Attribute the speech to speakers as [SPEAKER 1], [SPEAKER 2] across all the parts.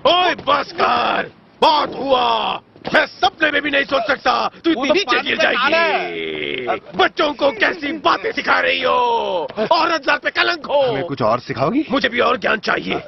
[SPEAKER 1] ओए बस कर, बहुत हुआ। मैं सपने में भी नहीं सोच सकता तू इतनी नीचे गिर जाएगी। बच्चों को कैसी बातें सिखा रही हो, औरत जात पे कलंक हो।
[SPEAKER 2] हमें कुछ और सिखाओगी?
[SPEAKER 1] मुझे भी और ज्ञान चाहिए।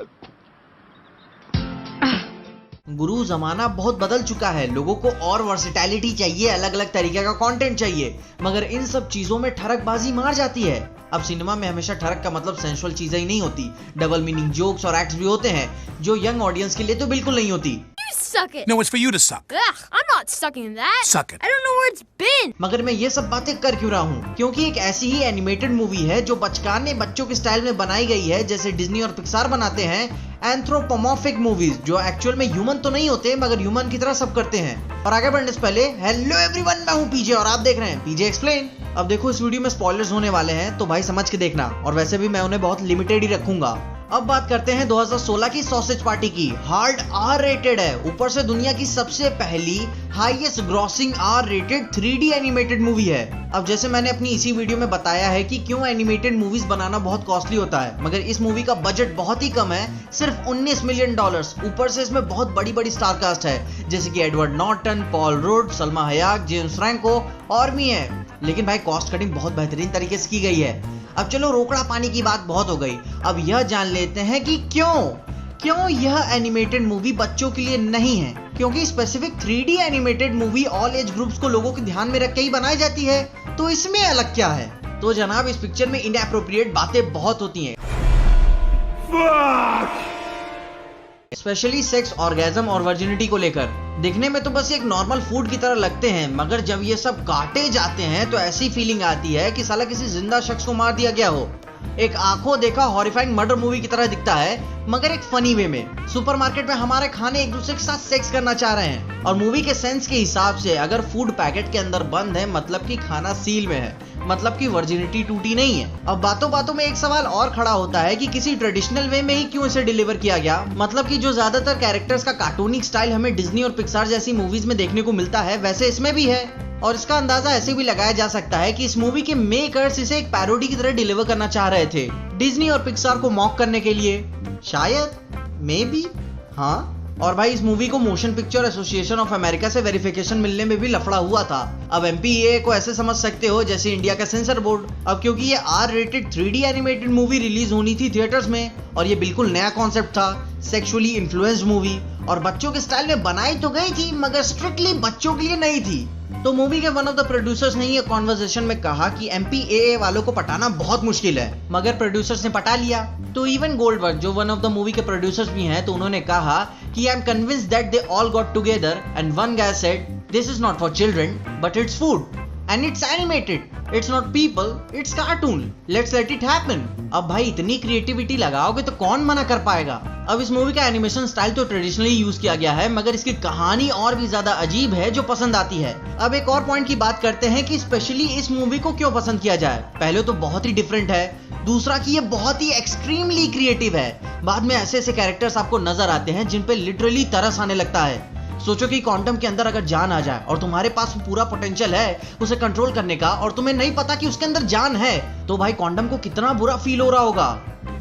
[SPEAKER 3] गुरु, जमाना बहुत बदल चुका है। लोगों को और वर्सेटैलिटी चाहिए, अलग अलग तरीके का कंटेंट चाहिए, मगर इन सब चीजों में ठरकबाजी मार जाती है। अब सिनेमा में हमेशा ठरक का मतलब सेंसुअल चीजें ही नहीं होती, डबल मीनिंग जोक्स और एक्ट्स भी होते हैं, जो यंग ऑडियंस के लिए तो बिल्कुल नहीं होती।
[SPEAKER 4] Suck it.
[SPEAKER 5] No, it's for you to suck.
[SPEAKER 4] Ugh, I'm not sucking that.
[SPEAKER 5] Suck it.
[SPEAKER 4] I don't know where it's been.
[SPEAKER 3] मगर मैं ये सब बातें कर क्यों रहा हूँ? क्योंकि एक ऐसी ही एनिमेटेड मूवी है जो बचकाने बच्चों के स्टाइल में बनाई गई है, जैसे डिज्नी और पिक्सार बनाते हैं एंथ्रोपोमॉर्फिक मूवीज, जो एक्चुअल में ह्यूमन तो नहीं होते मगर ह्यूमन की तरह सब करते हैं। और आगे बढ़ने से पहले, हेलो एवरीवन, मैं हूँ पीजे और आप देख रहे हैं पीजे एक्सप्लेन। अब देखो, इस वीडियो में स्पॉयलर्स होने वाले हैं, तो भाई समझ के देखना, और वैसे भी मैं उन्हें बहुत लिमिटेड ही रखूंगा। अब बात करते हैं 2016 की सॉसेज पार्टी की। हार्ड आर रेटेड है, ऊपर से दुनिया की सबसे पहली highest grossing R rated 3D animated movie है। अब जैसे मैंने अपनी इसी वीडियो में बताया है कि क्यों एनिमेटेड मूवीज बनाना बहुत कॉस्टली होता है, मगर इस मूवी का बजट बहुत ही कम है, सिर्फ $19 मिलियन। ऊपर से इसमें बहुत बड़ी बड़ी स्टार कास्ट है, जैसे कि Edward Norton, Paul Rudd, Salma Hayek, James Franco और भी है। लेकिन भाई कॉस्ट कटिंग बहुत बेहतरीन तरीके से की गई है। अब चलो, रोकड़ा पानी की बात बहुत हो गई, अब यह जान लेते हैं कि क्यों यह एनिमेटेड मूवी बच्चों के लिए नहीं है। क्योंकि specific 3D animated movie all age groups को लोगों के ध्यान में रख के ही बनाई जाती है, तो इसमें अलग क्या है? तो जनाब, इस पिक्चर में इनएप्रोप्रिएट बातें बहुत होती हैं, स्पेशली सेक्स, ऑर्गेजम और वर्जिनिटी को लेकर। दिखने में तो बस एक नॉर्मल फूड की तरह लगते हैं, मगर जब ये सब काटे जाते हैं तो ऐसी फीलिंग आती है कि साला किसी जिंदा शख्स को मार दिया गया हो। एक आंखों देखा हॉरिफाइंग मर्डर मूवी की तरह दिखता है, मगर एक फनी वे में। सुपरमार्केट में हमारे खाने एक दूसरे के साथ सेक्स करना चाह रहे हैं, और मूवी के सेंस के हिसाब से अगर फूड पैकेट के अंदर बंद है, मतलब कि खाना सील में है, मतलब कि वर्जिनिटी टूटी नहीं है। अब बातों बातों में एक सवाल और खड़ा होता है कि किसी ट्रेडिशनल वे में ही क्यों इसे डिलीवर किया गया, मतलब कि जो ज्यादातर कैरेक्टर्स का कार्टूनिक स्टाइल हमें डिज्नी और पिक्सार जैसी मूवीज में देखने को मिलता है, वैसे इसमें भी है। और इसका अंदाजा ऐसे भी लगाया जा सकता है कि इस मूवी के मेकर्स इसे एक पैरोडी की तरह डिलीवर करना चाह रहे थे, डिज्नी और पिक्सार को मॉक करने के लिए, शायद, मे बी, हाँ। और भाई, इस मूवी को motion picture association of America से वेरिफिकेशन मिलने में भी लफड़ा हुआ था। अब MPAA को ऐसे समझ सकते हो जैसे इंडिया का सेंसर बोर्ड। अब क्योंकि ये R rated 3D animated movie release होनी थी थिएटर्स में, और ये बिल्कुल नया कॉन्सेप्ट था, सेक्सुअली इन्फ्लुएंस्ड मूवी, और बच्चों के स्टाइल में बनाई तो गई थी, मगर स्ट्रिक्टली बच्चों के लिए नहीं थी। तो मूवी के वन ऑफ द प्रोड्यूसर्स ने ये कॉन्वर्सेशन में कहा कि MPAA वालों को पटाना बहुत मुश्किल है, मगर प्रोड्यूसर्स ने पटा लिया। तो इवन गोल्डबर्ग, जो वन ऑफ द मूवी के प्रोड्यूसर्स भी हैं, तो उन्होंने कहा कि I am convinced that they all got together and one guy said, this is not for children but its food and it's animated, it's not people, it's cartoon, let's let it happen. अब भाई, इतनी creativity लगाओगे तो कौन मना कर पाएगा। अब इस मूवी का एनिमेशन स्टाइल तो ट्रेडिशनली यूज किया गया है, मगर इसकी कहानी और भी ज्यादा अजीब है, जो पसंद आती है। अब एक और पॉइंट की बात करते हैं कि स्पेशली इस मूवी को क्यों पसंद किया जाए। पहले तो बहुत ही डिफरेंट है, दूसरा कि ये बहुत ही एक्सट्रीमली क्रिएटिव है। बाद में ऐसे ऐसे कैरेक्टर्स आपको नजर आते हैं जिन पे लिटरली तरस आने लगता है। सोचो कि क्वांटम के अंदर अगर जान आ जाए और तुम्हारे पास पूरा पोटेंशियल है उसे कंट्रोल करने का, और तुम्हें नहीं पता कि उसके अंदर जान है, तो भाई क्वांटम को कितना बुरा फील हो रहा होगा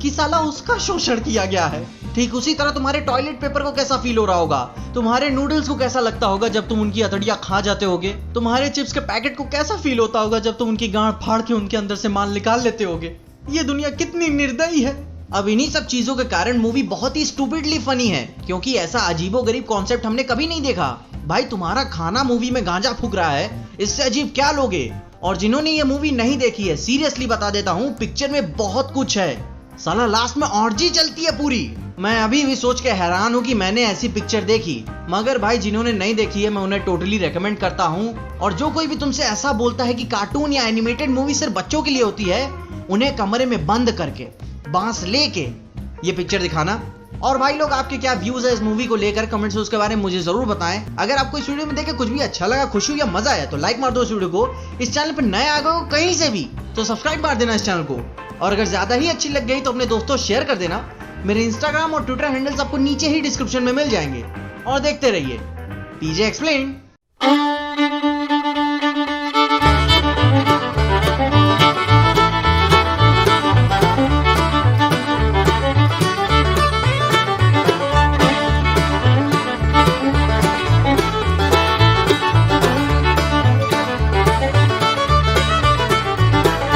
[SPEAKER 3] कि साला उसका शोषण किया गया है। ठीक उसी तरह तुम्हारे टॉयलेट पेपर को कैसा फील हो रहा होगा, तुम्हारे नूडल्स को कैसा लगता होगा जब तुम उनकी अतड़ियां खा जाते होगे, तुम्हारे चिप्स के पैकेट को कैसा फील होता होगा जब तुम उनकी गांड फाड़ के उनके अंदर से माल निकाल लेते होगे। ये दुनिया कितनी निर्दयी है। अब इन्हीं सब चीजों के कारण मूवी बहुत ही स्टूपिडली फनी है, क्योंकि ऐसा अजीबोगरीब कॉन्सेप्ट हमने कभी नहीं देखा। भाई, तुम्हारा खाना मूवी में गांजा फूक रहा है, इससे अजीब क्या लोगे? और जिन्होंने ये मूवी नहीं देखी है, सीरियसली बता देता हूँ, पिक्चर में बहुत कुछ है। साला लास्ट में ऑर्जी चलती है पूरी। मैं अभी भी सोच के हैरान हूँ कि मैंने ऐसी पिक्चर देखी। मगर भाई, जिन्होंने नहीं देखी है, मैं उन्हें टोटली रेकमेंड करता हूँ। और जो कोई भी तुमसे ऐसा बोलता है कि कार्टून या एनिमेटेड मूवी सिर्फ बच्चों के लिए होती है, उन्हें कमरे में बंद करके बांस लेके ये पिक्चर दिखाना। और भाई लोग, आपके क्या व्यूज है इस मूवी को लेकर, कमेंट्स में उसके बारे में मुझे जरूर बताएं। अगर आपको इस वीडियो में देख के कुछ भी अच्छा लगा, खुशी हुई या मजा आया, तो लाइक मार दो इस वीडियो को। इस चैनल पर नए आ गए हो कहीं से भी तो सब्सक्राइब मार देना इस चैनल को। और अगर ज्यादा ही अच्छी लग गई तो अपने दोस्तों शेयर कर देना। मेरे इंस्टाग्राम और ट्विटर हैंडल्स आपको नीचे ही डिस्क्रिप्शन में मिल जाएंगे। और देखते रहिए पीजे एक्सप्लेन।